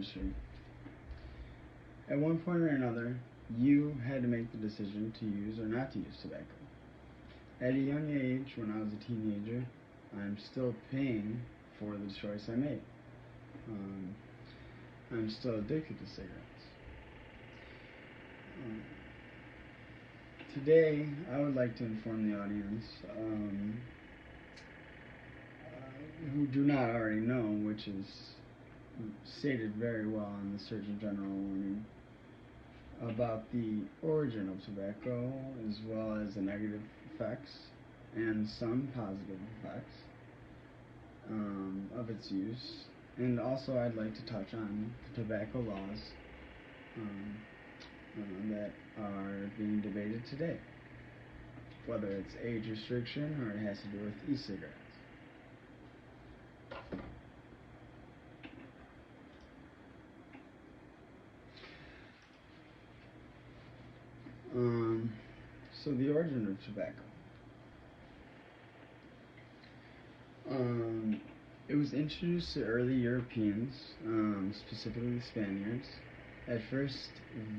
industry. At one point or another, you had to make the decision to use or not to use tobacco. At a young age, when I was a teenager, I'm still paying for the choice I made. Um, I'm still addicted to cigarettes. Um, Today, I would like to inform the audience who do not already know, which is stated very well in the Surgeon General warning, about the origin of tobacco as well as the negative effects and some positive effects of its use. And also, I'd like to touch on the tobacco laws um, that are being debated today, whether it's age restriction or it has to do with e-cigarettes. Um, so the origin of tobacco. Um, it was introduced to early Europeans, specifically the Spaniards. At first,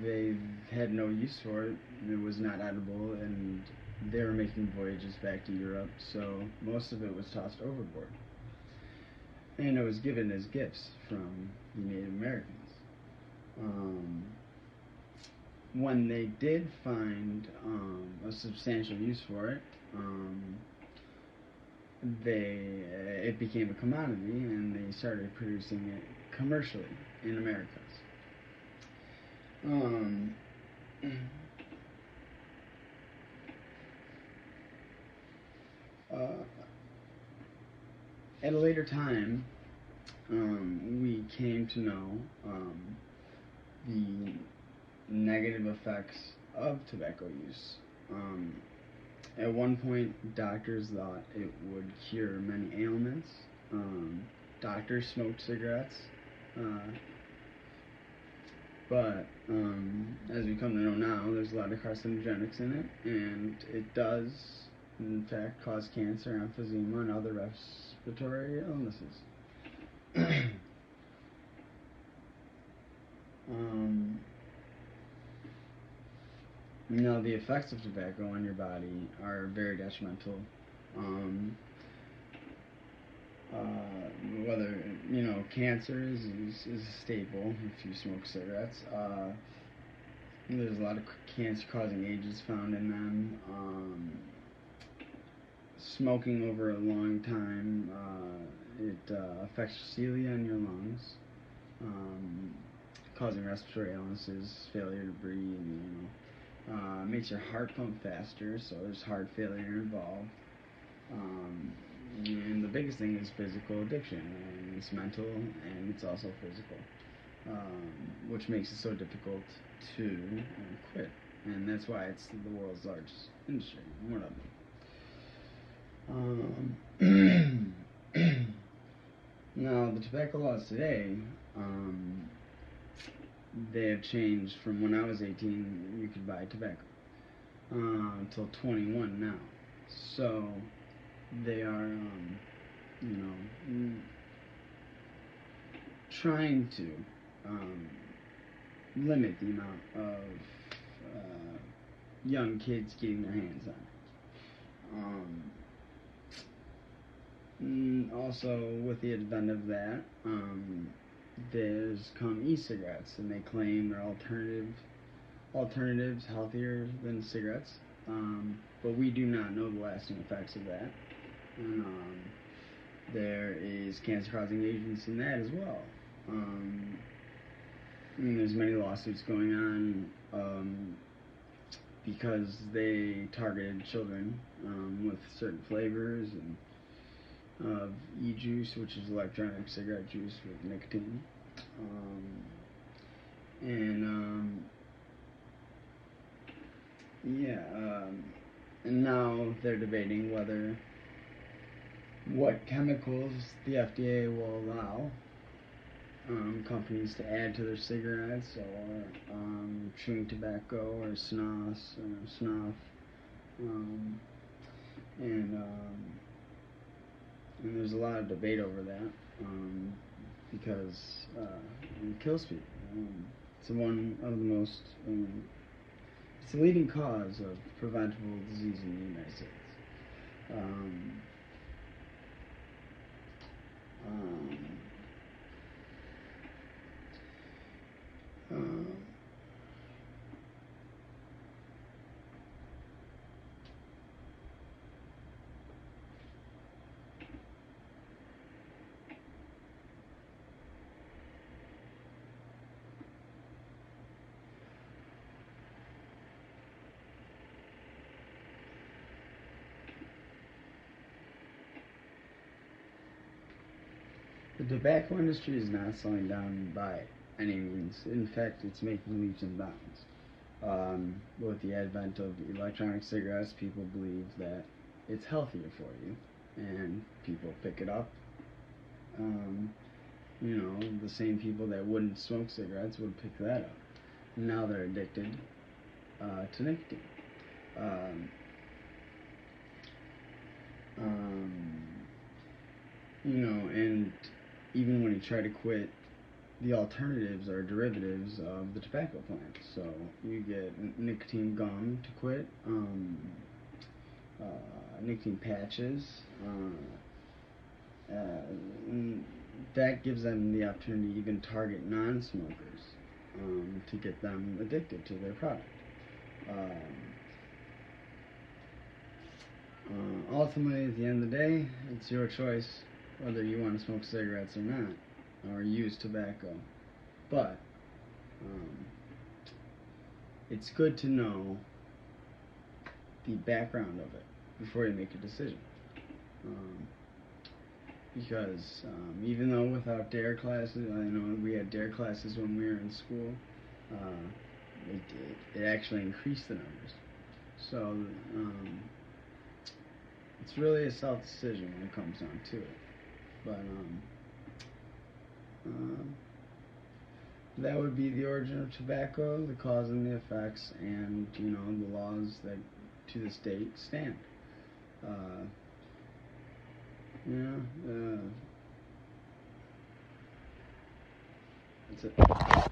they had no use for it. It was not edible, and they were making voyages back to Europe, so most of it was tossed overboard. And it was given as gifts from the Native Americans. Um, when they did find a substantial use for it, it became a commodity, and they started producing it commercially in Americas. Um, uh, at a later time, we came to know the negative effects of tobacco use. At one point, doctors thought it would cure many ailments. Doctors smoked cigarettes, uh, but as we come to know now, there's a lot of carcinogenics in it, and it does, in fact, cause cancer, emphysema, and other respiratory illnesses. um, the effects of tobacco on your body are very detrimental. Um, Whether cancer is a staple if you smoke cigarettes. There's a lot of cancer-causing agents found in them. Smoking over a long time, it affects your cilia in your lungs, causing respiratory illnesses, failure to breathe. Makes your heart pump faster, so there's heart failure involved. And the biggest thing is physical addiction, and it's mental and it's also physical, which makes it so difficult to quit. And that's why it's the world's largest industry, one of them. Now, the tobacco laws today, they have changed from when I was 18, you could buy tobacco, until 21 now. So, they are, trying to limit the amount of young kids getting their hands on it. Also, with the advent of that, there's come e-cigarettes, and they claim they're alternatives healthier than cigarettes. But we do not know the lasting effects of that. And there is cancer-causing agents in that as well. And there's many lawsuits going on because they targeted children with certain flavors of e-juice, which is electronic cigarette juice with nicotine. And yeah, and now they're debating what chemicals the FDA will allow companies to add to their cigarettes, or chewing tobacco, or snuff, um, and and there's a lot of debate over that. because it kills people. It's one of the most, it's the leading cause of preventable disease in the United States. Um, um, um, the tobacco industry is not slowing down by any means. In fact, it's making leaps and bounds. With the advent of electronic cigarettes, people believe that it's healthier for you, and people pick it up. The same people that wouldn't smoke cigarettes would pick that up. Now they're addicted to nicotine. Um, um, and even when you try to quit, the alternatives are derivatives of the tobacco plant. So you get nicotine gum to quit, nicotine patches. That gives them the opportunity to even target non-smokers to get them addicted to their product. Ultimately, at the end of the day, it's your choice whether you want to smoke cigarettes or not, or use tobacco. But it's good to know the background of it before you make a decision. Because even though without DARE classes, I know we had DARE classes when we were in school, it actually increased the numbers. So it's really a self-decision when it comes down to it. But that would be the origin of tobacco, the cause and the effects, and the laws that to this date stand. That's it.